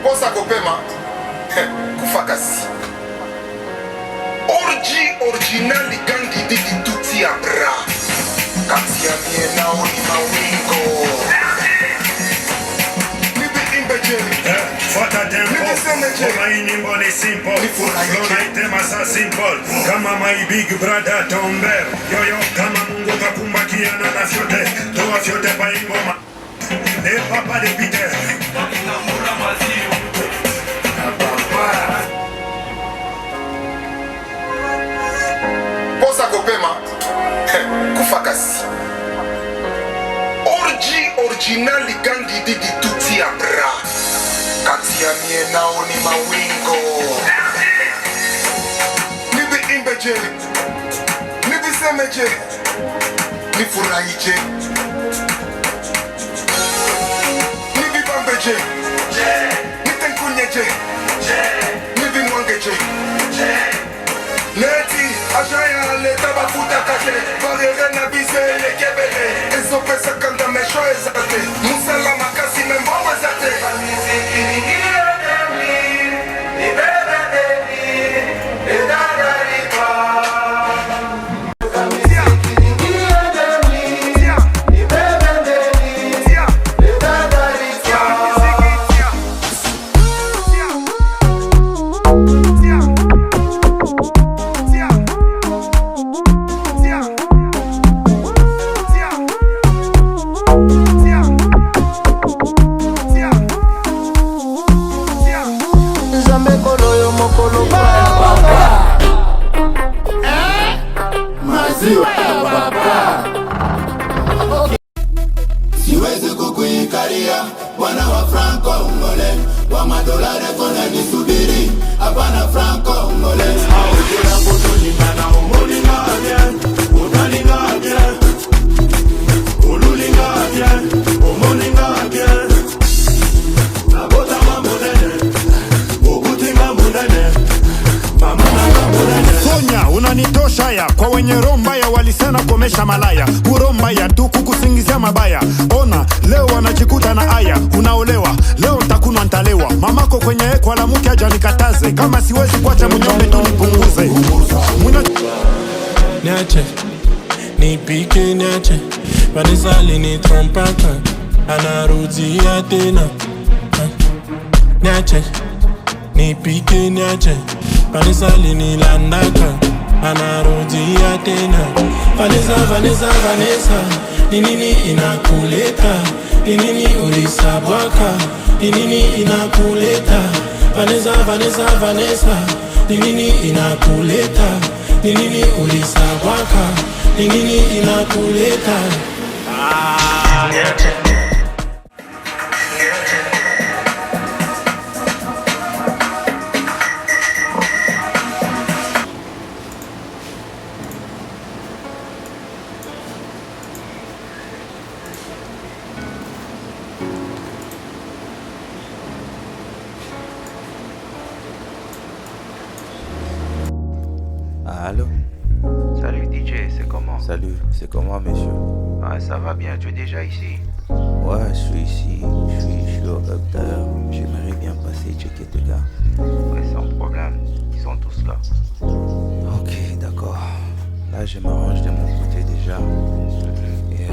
Posa kopema kufakasi orji original gangi didi tuti ya bra kasi ya miena oni mawingo libi imbeje Fata tempo, koma inimbo ni simple Flora itema sa simple Kama my big brother Tomber Yoyo kama mungu kakumbakiana na fyote Toa fyote pa ingoma Le papa de Peter Posa kopema kufakasi orji original gangi didi tuti ya bra kati ya miena oni mawingo libi imbeje libi semeje nifurahije libi bambeje nitenkunyeje libi mwangeje Neti, ajaya leta bafuta kate Barriere na bise le kebele Ezo pesa kanda mesho ezate Musala makasi membo ezate Miziki ningira demi Libebe demi Edada lipa Miziki ningira demi Libebe demi Edada lipa Siwezi kukuikaria wana wa Franco Ngole wa madolari kona nisubiri hapana Franco Ngole Aukira kutulingana umulinga bien Utalinga bien Ululinga bien Umulinga bien Nabota mamunene Ukuti mamunene Mama na mamunene Sonya unanitosha ya kwa wenye romba ya walisena komesha malaya Uromba ya tu kukusingizia mabaya Ona leo wanajikuta na aya Unaolewa leo ntakunwa ntalewa Mamako kwenye ekwa la muke aja nikataze Kama siwezi kuacha mnyombe tu nipunguze Niache, nipike niache Vanessa lini trompaka Anarudia tena Niache, nipike niache Vanessa lini landaka Anarudia tena Vanessa Ninini inakuleta Ninini ulisabwaka Ninini inakuleta Vanessa Ninini inakuleta Ninini ulisabwaka Ninini inakuleta Allô? Salut DJ, c'est comment? Salut, c'est comment monsieur? Ah, ça va bien, tu es déjà ici? Ouais, je suis ici, je suis au hub d'ailleurs. J'aimerais bien passer checker tes gars. Ouais, sans problème, ils sont tous là. Ok, d'accord. Là, je m'arrange de mon côté déjà. Et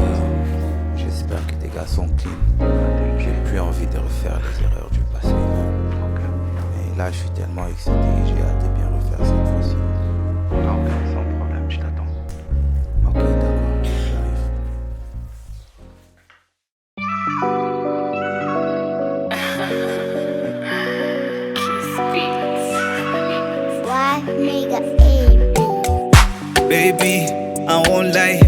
j'espère que tes gars sont clean. J'ai plus envie de refaire les erreurs du passé. Mais là, je suis tellement excité, j'ai hâte de bien refaire cette fois-ci. Ok, sans problème, je t'attends. Ok, d'accord, j'arrive. Baby, I won't lie.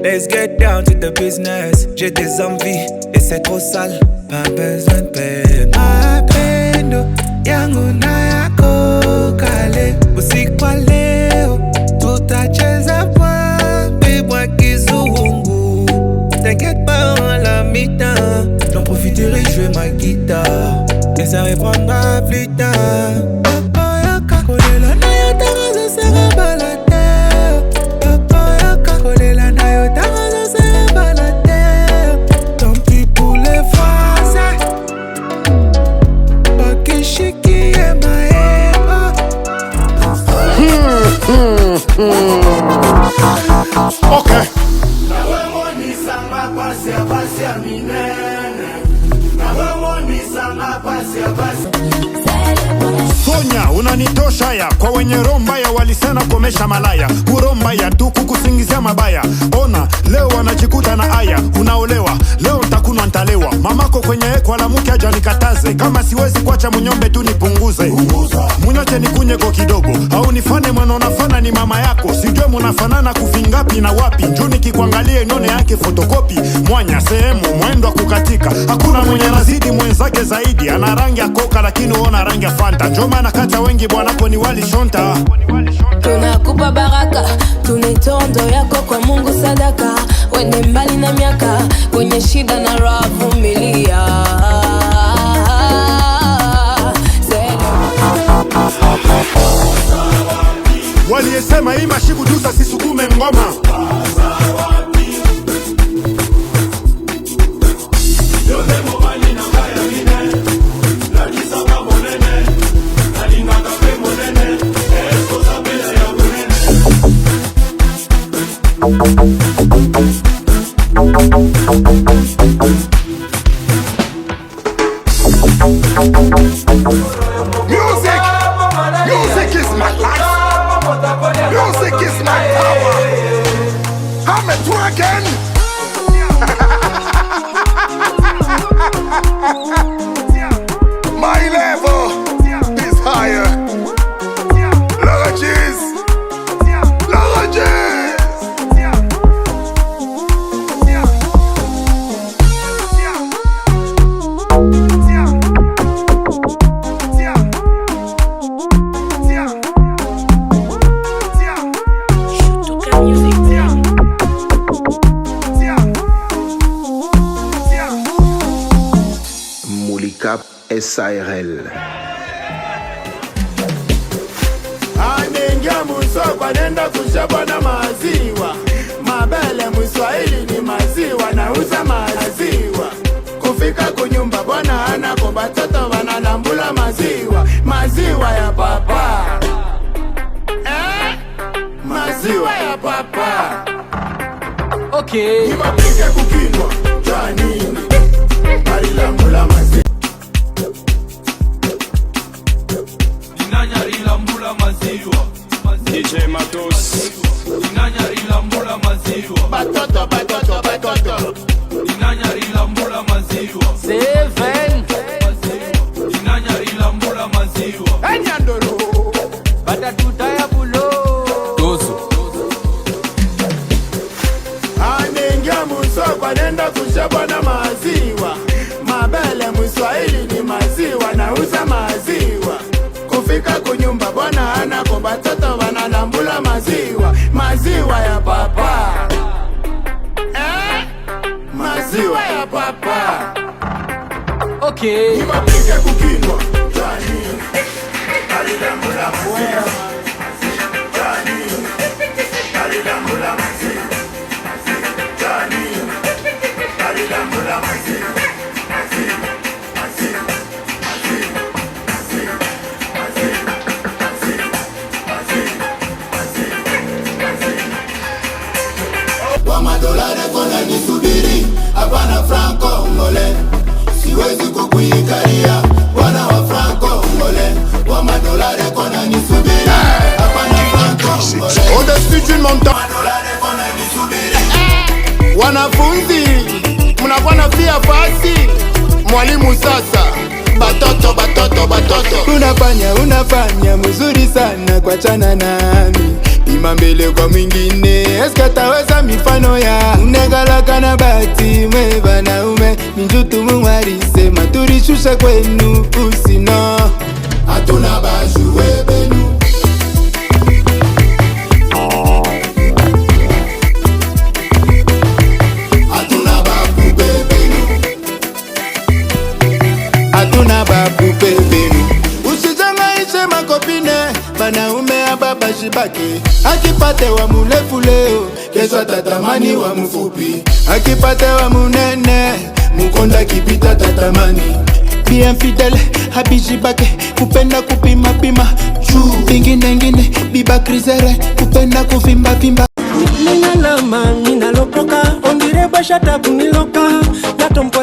Let's get down to the business. J'ai des envies et c'est trop sale. Pas besoin de peine. Mapendo yangu na yako kale. Usiku wa leo tutacheza pwani mwa kizungu. T'inquiète pas, on la mi-temps. J'en profiterai, jouer ma guitare. Mais ça reprendra plus tard. Kolela na yo tangazo sera balade. Kolela na yo tangazo sera balade. Tant pis pour les Français. Okay. Sonya, unanitosha ya kwa wenye romba ya walisena komesha malaya. Uromba ya tu kukusingizia mabaya. Ona, leo wanajikuta na aya. Unaolewa, leo ntakunwa ntalewa. Mamako kwenye ekwa la muke aja nikataze. Kama siwezi kuacha munyombe tu nipunguze. Munyoche nikunye kwa kidogo. Au nifane mwana nafana ni mama yako. Sijue munafanana kufingapi na wapi. Njuni kikuangalie none yake fotokopi. Mwanya sehemu, mwendo kukatika. Hakuna mwenye nazidi mwenzake zaidi. Ana rangi ya koka lakini uona rangi ya fanta. Njoma na kata wengi bwanako ni wali shonta. Tunakupa baraka, tunitondo yako kwa Mungu sadaka. Wende mbali na miaka, kwenye shida na raha vumilia. Waliyesema hii mashibu dusa sisukume ngoma. Music is my life. Music is my power. I'm a dragon. My level is higher. Lodges. Moulikap SARL. Anengia musokwa nenda kushaba na maziwa. Mabele Mswahili ni maziwa na uza maziwa. Kufika kunyumba bwana anako batoto wanalambula maziwa. Maziwa ya papa. Maziwa ya papa. Okay. Nimapike kukinwa janini. Alilambula maziwa. Inanyarila maziwa. DJ Matos. Inanyarila maziwa. Batoto. Inanyarila maziwa. Seven. Inanyarila maziwa. Enyandoro. Batatutaya bulo. Dozo. Anengia musokwa nenda kushaba na maziwa. Mabele Mswahili ni maziwa na uza maziwa. Kufika kunyumba bwana anako batoto wanalambula maziwa. Maziwa ya papa. Maziwa ya papa. Okay. Nimapike kukinwa janini. Alilambula maziwa. Janini. Alilambula maziwa. Janini. Alilambula maziwa. Kwa madolari kona nisubiri, hapana franco ngole. Siwezi kukuikaria, wana wa franco ngole. Kwa madolari kona nisubiri, hapana franco ngole. Au-dessus d'une montagne. Madolari kona nisubiri. Wanafunzi, mnakuwa pia fasi. Mwalimu sasa. Batoto. Unafanya mzuri sana kwa chana nami. Ima mbele kwa mwingine. Eska taweza mifano ya unegalaka na bati mwe banaume. Minjutu mungwarise maturishusha kwenu usino. Hatuna bajuwe benu. Hatuna babu bebenu. Usijangaishe makopine. Banaume ababa shibaki. Akipate wa mulefu leo, kesho tatamani wa mfupi. Akipate wa munene, mukonda kipita tatamani. Bien fidèle, habijibake, kupenda kupima pima. chuchu ingine biba krizere kupenda kuvimba vimba. Ninalama, ninalopoka, ondire bashata kuniloka.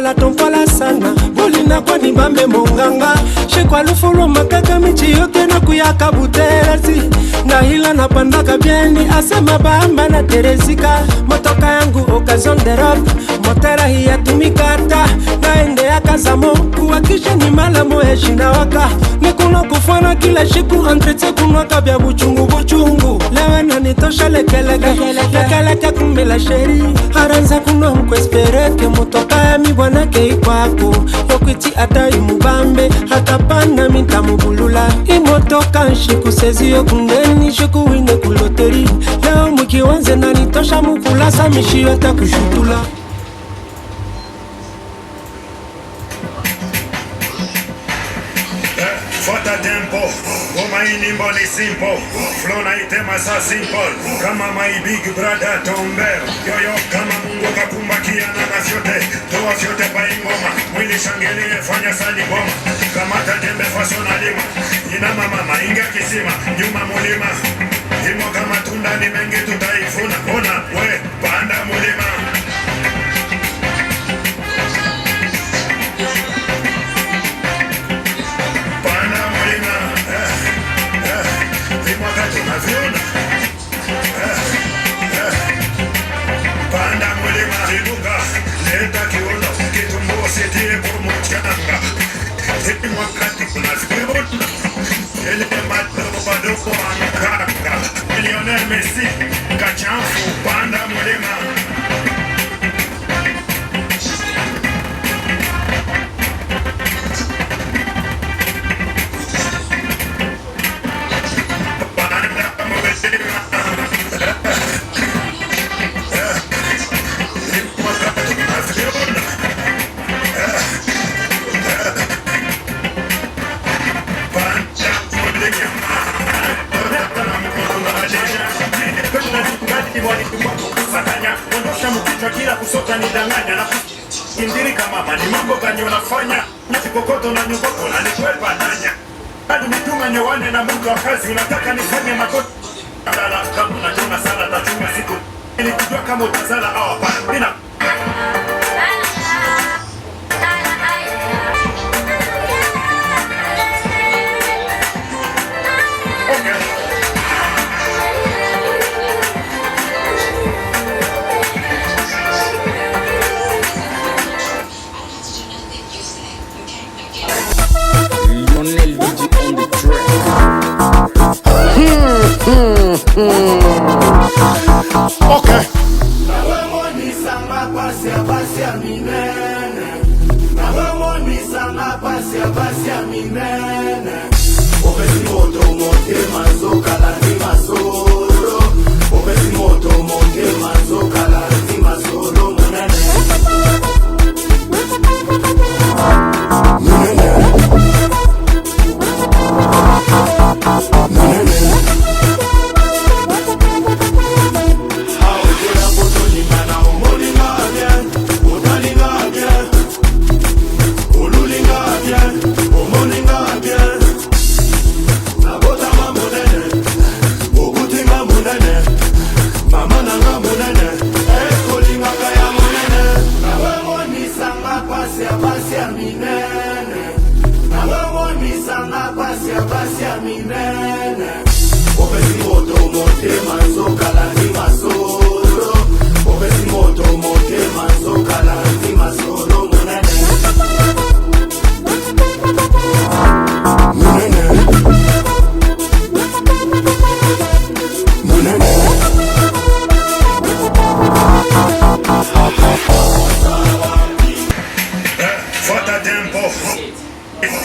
La tompola sana, bolina kwa nibambe monganga. Shekwa lufulu makaka michi yote na kuyaka buterasi. Na hila na pandaka bieni, asema bamba na terezika. Motoka yangu occasion de rock, motera hiya tumikata. Na ende ya kasamo, kuwakisha ni mala moheshi na waka. Nikuno kufana kila shiku, antrete kuno kabia buchungu. Lewe na nitosha lekeleke kumela sheri. Haranza kuno mkwespereke, motoka ya mibwana kei kwako. Yokwiti ata imubambe, hata pana minta mubulula. Imotoka nshiku sezi yokundeni, shiku wine kuloteri. Leo mkiwanze na nitosha mukulasa, mishi yota kushutula. Fata tempo, goma inimbo ni simple. Flow na itema sa simple. Kama my big brother Tomber. Yoyo kama Mungu kakumbakia na vyote. Toa vyote pa ingoma. Mwili shangilie fanya sali boma. Kama tajembe faso na lima. Inama mama inga kisima. Nyuma mulima. Imo kama tunda ni mengi tutaifuna. Ona we panda mulima. Panda mulima zinuka, leta kiuno, kitumbo sitie kumuchanga. Hiti wakati kuna viuna, ele madogo badoko anakaka. Millionaire Messi, kachanfu, panda mulima. Kila kusota ni danganya na indirika mama ni mambo gani unafanya nikokoto na nyukoko na nikwepa nanya hadi mituma nyewane na mungu wa kazi unataka nifanye makoti adala kama unajona sana tatuma siku ili kujua kama utazala au hapana bina Okay.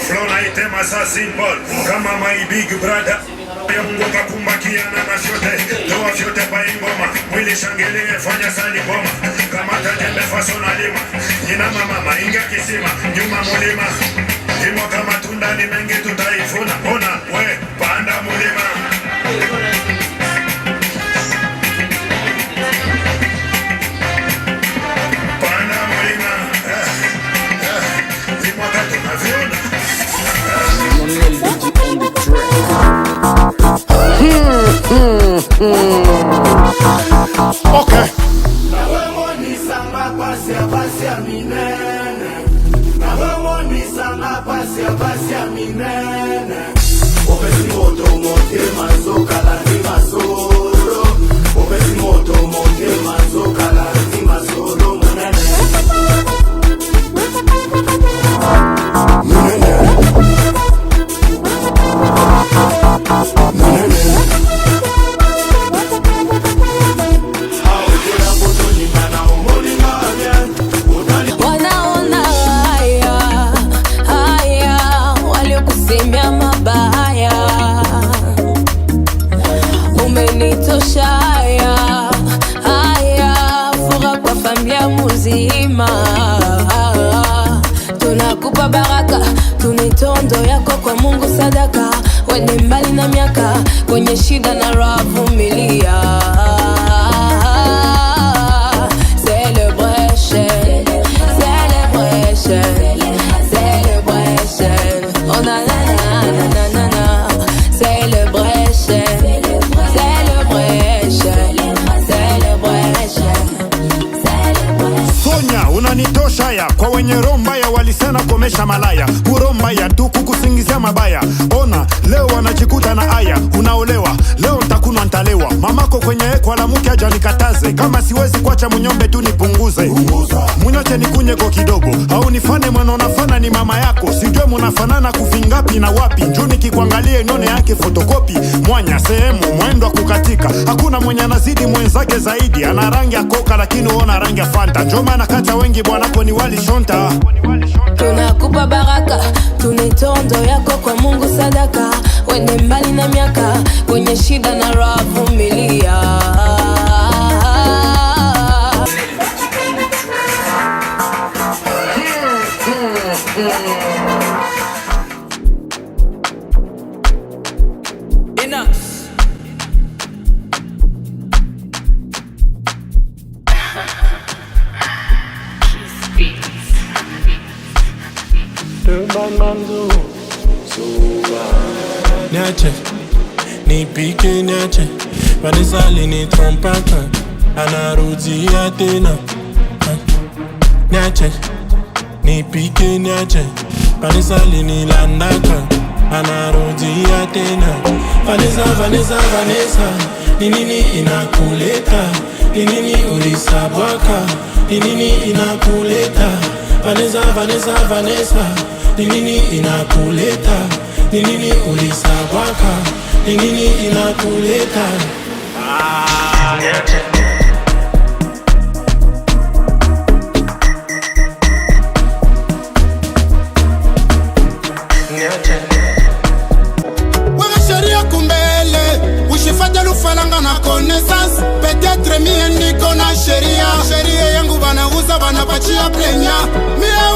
Flow na itema sa simple kama my big brother ya Mungu kakumbakia na vyote toa vyote pa ingoma mwili shangilie fanya sali boma kama tajembe faso na lima inama mama inga kisima nyuma mulima imo kama tunda ni mengi tutaifuna ona we panda mulima panda mulima imo kama tuna viuna Lionel DJ on the track. pasi ya minene opesi moto motema zokala ndi masolo opesi moto motema zokala ndi masolo munene munene munene wanaona haya waliokusemea mabaya, umenitosha haya furaha kwa familia muzima, tunakupa baraka, tunitondo yako kwa Mungu sadaka, wende mbali na miaka, kwenye shida na raha vumilia. Oh na na na na na na, celebration, celebration, celebration. Sonya unanitosha ya kwa wenye romba ya walisena komesha malaya kuromba ya tu kukusingizia mabaya. Ona leo wanajikuta na aya, unaolewa leo ntakunwa ntalewa. Mamako kwenye ekwa la muke aja nikataze, kama siwezi kuacha munyombe tu nipunguze. Munyoche nikunye kwa kidogo, au nifane mweno nafana ni mama yako. Sijue munafanana kufingapi na wapi, njuni kikuangalie inone yake fotokopi. Mwanya sehemu mwendo kukatika, hakuna mwenye anazidi mwenzake zaidi. Ana rangi ya koka lakini uona rangi ya fanta, njoma na kata wengi bwanako ni wali shonta. Tunakupa baraka, tunitondo yako kwa Mungu sadaka, wende mbali na miaka, kwenye shida na raha vumilia. Niache, nipike niache, Vanessa lini trompaka, anarudia tena. Niache, nipike niache, Vanessa lini landaka, anarudia tena. Vanessa, Vanessa, Vanessa, ni nini inakuleta? Ni nini ulisabwaka? Ni nini inakuleta? Vanessa, Vanessa, Vanessa, ni nini inakuleta? Ni nini ulisabwaka? Ni nini inakuleta? Niache. Niache. Wanga sheria kumbele, ushifate lufalanga na connaissance. Peut-être mie niko na sheria, sheria yangu banauza banapachia plenya. Mie